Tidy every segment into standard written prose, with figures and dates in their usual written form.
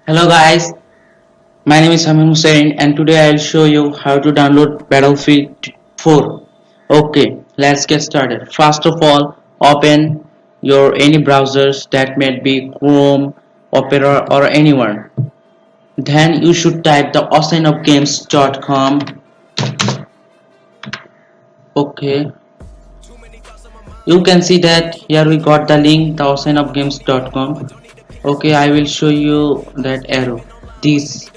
Hello guys, my name is Hamim Hussain and today I'll show you how to download Battlefield 4. Okay, let's get started. First of all, open your any browsers that may be Chrome, Opera or anyone. Then you should type the oceanofgames.com. Okay, you can see that here we got the link the oceanofgames.com. Okay, I will show you that arrow. This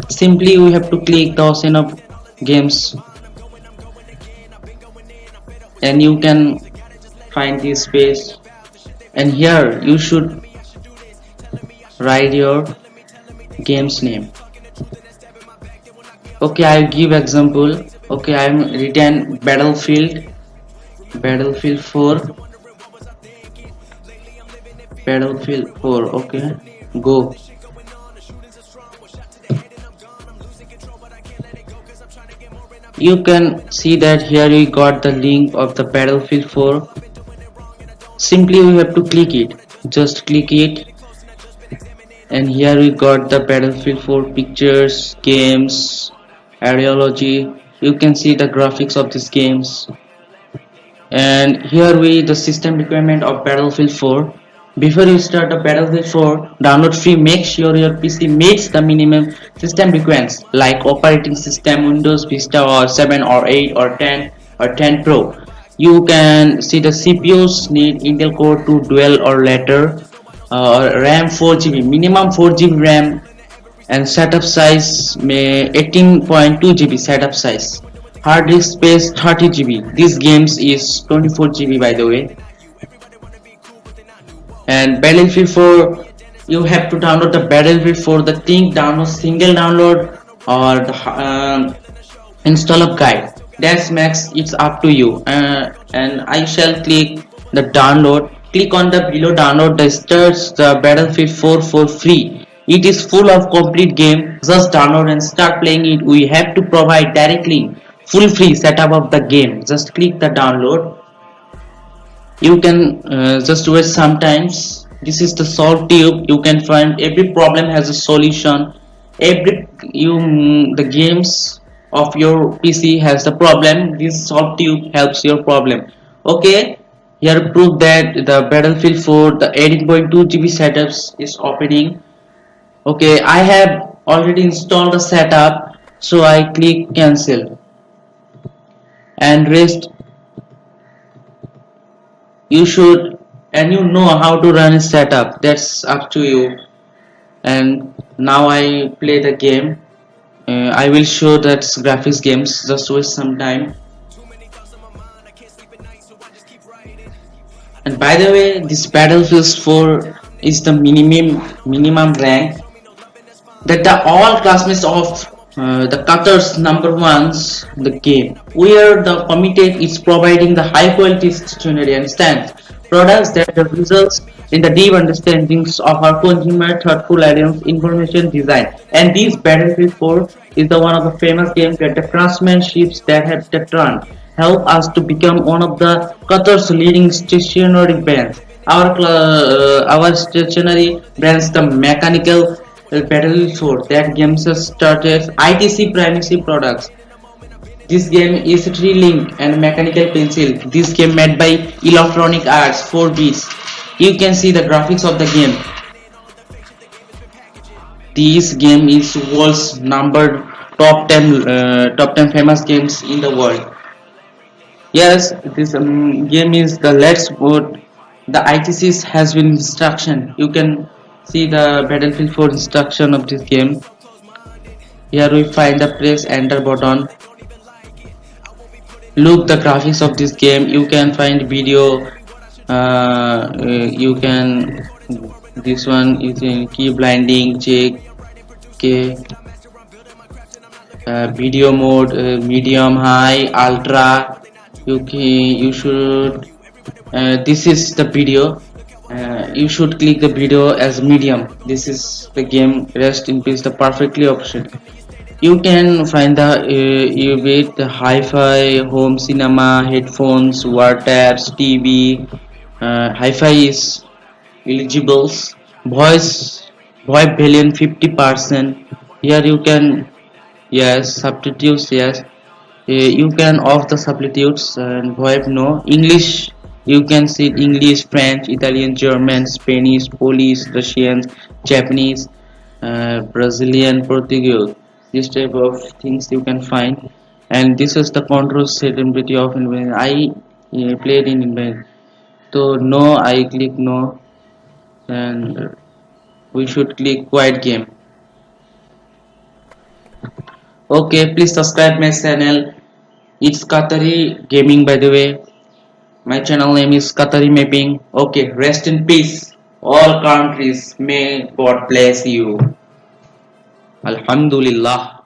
simply we have to click the ocean of games and you can find this page, and here you should write your game's name. Okay, I'll give example. Okay, I'm written battlefield 4. Okay, go. You can see that here we got the link of the Battlefield 4. Simply we have to click it. Just click it, and here we got the Battlefield 4 pictures, games, ideology. You can see the graphics of these games, and here we the system requirement of Battlefield 4. Before you start the Battlefield 4 download free, make sure your PC meets the minimum system requirements like operating system Windows Vista or 7 or 8 or 10 or 10 Pro. You can see the CPUs need Intel Core 2 Dual or later, RAM 4 GB, minimum 4 GB RAM, and setup size may 18.2 GB setup size. Hard disk space 30 GB. This games is 24 GB by the way. And Battlefield 4, you have to download the Battlefield 4. The thing download single download or the install up guide. That's max. It's up to you. And I shall click the download. Click on the below download the starts the Battlefield 4 for free. It is full of complete game. Just download and start playing it. We have to provide directly full free setup of the game. Just click the download. You can just wait sometimes. This is the solve tube. You can find every problem has a solution. The games of your PC has the problem. This solve tube helps your problem. Okay, here prove that the Battlefield 4 the 18.2 GB setups is opening. Okay, I have already installed the setup, so I click cancel and rest. You should, and you know how to run a setup. That's up to you. And now I play the game. I will show that graphics games. Just waste some time. And by the way, this Battlefield 4 is the minimum rank that the all classmates of the Qatar's number ones the game. We are the committed is providing the high quality stationery and stands products that the results in the deep understandings of our consumer thoughtful items information design. And this Battlefield 4 is the one of the famous games that the craftsmanships that have the turn help us to become one of the Qatar's leading stationery brands. Our stationery brands the mechanical Battlefield 4 that games started ITC Primacy products. This game is 3 link and mechanical pencil. This game made by Electronic Arts 4 bits. You can see the graphics of the game. This game is world's number top 10 famous games in the world. Yes, this game is the Let's Vote. The ITC has been instruction. You can see the Battlefield 4 instruction of this game. Here we find the press enter button. Look the graphics of this game. You can find video. You can this one is in key blinding check. Okay. Video mode medium, high, ultra. You should. This is the video. You should click the video as medium. This is the game. Rest in peace. The perfectly option. You can find the with the hi-fi, home cinema, headphones, wiretaps, TV. Hi-fi is eligibles. Voice VoIP Valiant 50%. Here you can, yes, substitutes, yes. You can off the substitutes and VoIP no. English, you can see English, French, Italian, German, Spanish, Polish, Russian, Japanese, Brazilian, Portuguese. This type of things you can find. And this is the control setability of invent. I played in invent. So no, I click no, and we should click quiet game. Okay, please subscribe my channel. It's Qatari Gaming, by the way. My channel name is Qatari Mapping. Okay, rest in peace. All countries, may God bless you. Alhamdulillah.